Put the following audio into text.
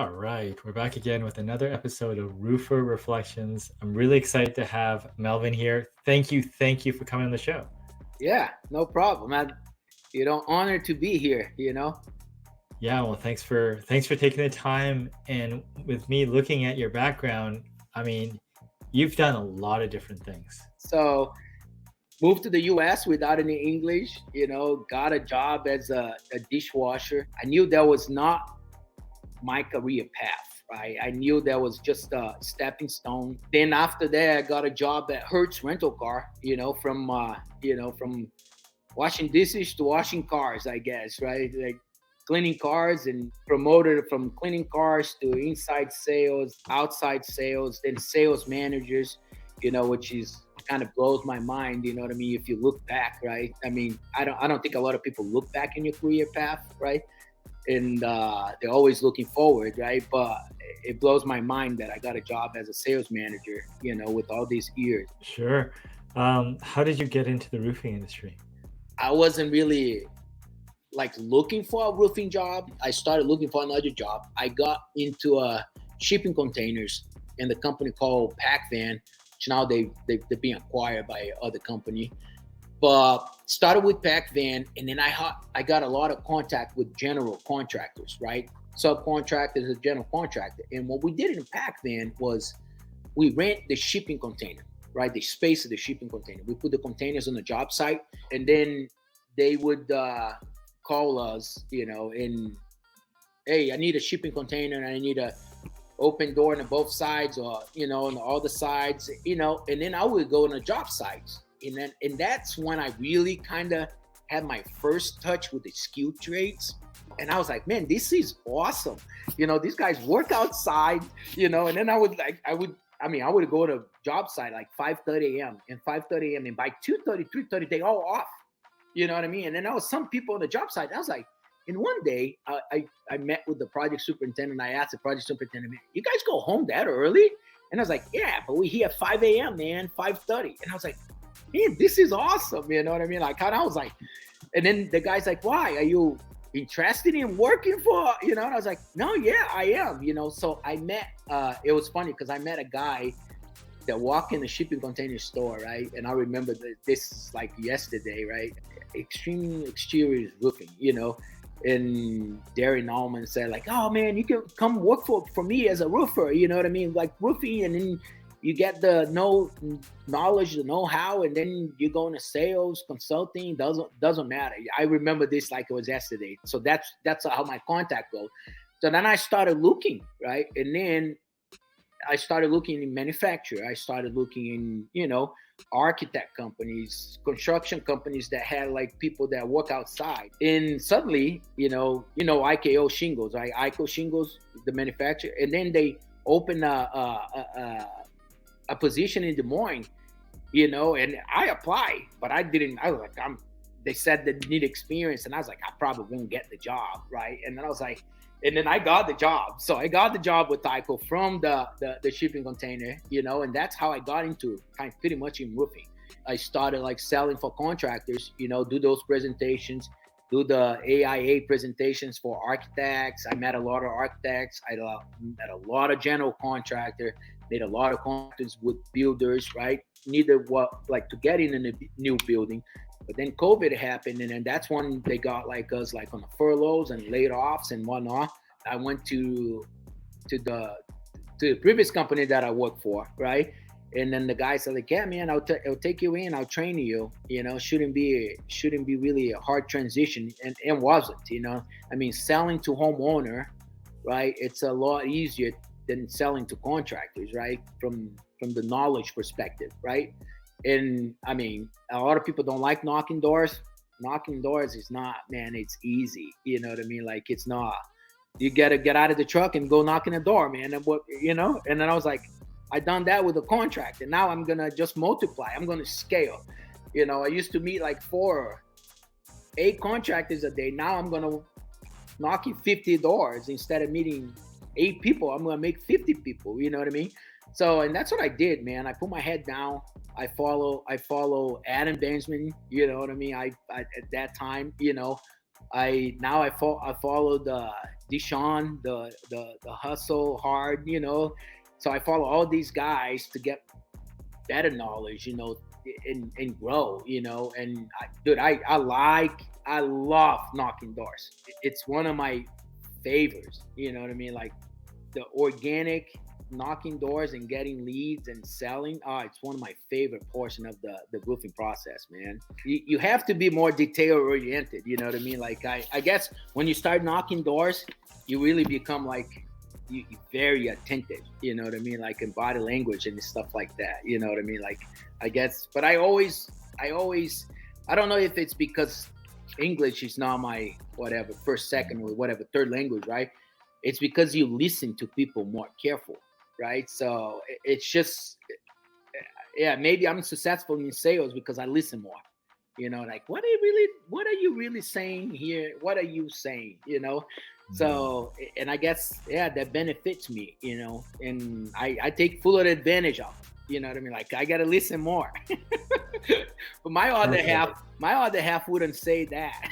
All right, we're back again with another episode of Roofer Reflections. I'm really excited to have Melvin here. Thank you for coming on the show. Yeah, no problem. Honored to be here. Yeah, well, thanks for taking the time. And with me looking at your background, I mean, you've done a lot of different things. So moved to the U.S. without any English. Got a job as a dishwasher. I knew that was not my career path. Right, I knew that was just a stepping stone. Then after that, I got a job at Hertz Rental Car. From washing dishes to washing cars, I guess, right? Like cleaning cars and promoted from cleaning cars to inside sales, outside sales, then sales managers, which is kind of blows my mind, you know what I mean? If you look back, right? I mean, I don't think a lot of people look back in your career path, right? And they're always looking forward, right? But it blows my mind that I got a job as a sales manager, with all these years. Sure. How did you get into the roofing industry? I wasn't really like looking for a roofing job. I started looking for another job. I got into shipping containers in the company called PacVan, which now they're being acquired by other company. But started with PacVan, and then I got a lot of contact with general contractors, right? Subcontractors, a general contractor. And what we did in PacVan was we rent the shipping container, right? The space of the shipping container. We put the containers on the job site, and then they would call us, and hey, I need a shipping container, and I need a open door on both sides, or on all the sides, and then I would go on the job sites, and that's when I really kind of had my first touch with the skill trades. And I was like, man, this is awesome. These guys work outside, and then I would go to job site like 5:30 a.m. and 5:30 a.m. and by 2:30, 3:30, they all off. You know what I mean? And then there was some people on the job site. I was like, and one day I met with the project superintendent. I asked the project superintendent, man, you guys go home that early? And I was like, yeah, but we here at 5 a.m., man, 5:30. And I was like, man, this is awesome. You know what I mean? Like, I was like, and then the guy's like, why? Are you interested in working for, and I was like, no, yeah, I am, So I met, it was funny because I met a guy that walked in the shipping container store, right? And I remember this is like yesterday, right? Extreme Exteriors Roofing, and Darren Allman said like, oh man, you can come work for me as a roofer, you know what I mean? Like roofing, and then you get the knowledge, the know-how, and then you go into sales, consulting, doesn't matter. I remember this like it was yesterday. So that's how my contact goes. So then I started looking, right? And then I started looking in manufacture. I started looking in, architect companies, construction companies that had like people that work outside. And suddenly, IKO Shingles, right? IKO Shingles, the manufacturer, and then they opened a position in Des Moines, and I applied, but I didn't. I was like, they said they need experience, and I was like, I probably won't get the job, right? And then I was like, and then I got the job. So I got the job with Tyco from the shipping container, and that's how I got into kind of pretty much in roofing. I started like selling for contractors, do those presentations, do the AIA presentations for architects. I met a lot of architects. I met a lot of general contractor, made a lot of contractors with builders, right? Neither what like to get in a new building. But then COVID happened, and then that's when they got like us like on the furloughs and laid offs and whatnot. I went to the previous company that I worked for, right? And then the guy said like, yeah, man, I'll take you in, I'll train you. Shouldn't be really a hard transition, and wasn't. I mean, selling to homeowner, right? It's a lot easier than selling to contractors, right? From the knowledge perspective, right? And I mean, a lot of people don't like knocking doors. Knocking doors is not, man, it's easy. You know what I mean? Like it's not. You gotta get out of the truck and go knock on the door, man. And and then I was like, I done that with a contract, and now I'm gonna just multiply. I'm gonna scale. I used to meet like 8 contractors a day. Now I'm gonna knocking 50 doors instead of meeting 8 people. I'm gonna make 50 people. You know what I mean? So, and that's what I did, man. I put my head down. I follow Adam Benjamin. You know what I mean? I at that time, I follow the Deshaun, the hustle hard, you know. So I follow all these guys to get better knowledge, you know, and grow, you know. And dude, I love knocking doors. It's one of my favorites. You know what I mean? Like the organic knocking doors and getting leads and selling. It's one of my favorite portion of the roofing process, man. You have to be more detail oriented. You know what I mean? Like I guess when you start knocking doors, you really become like you very attentive. You know what I mean? Like in body language and stuff like that. You know what I mean? Like I guess, but I don't know if it's because English is not my whatever first, second, or whatever third language, right? It's because you listen to people more careful, right? So it's just, yeah, maybe I'm successful in sales because I listen more. You know, like what are you really saying here? What are you saying? You know, Mhm. so and I guess yeah, that benefits me. You know, and I take full advantage of it. You know what I mean? Like I gotta listen more. But Perfect. my other half wouldn't say that.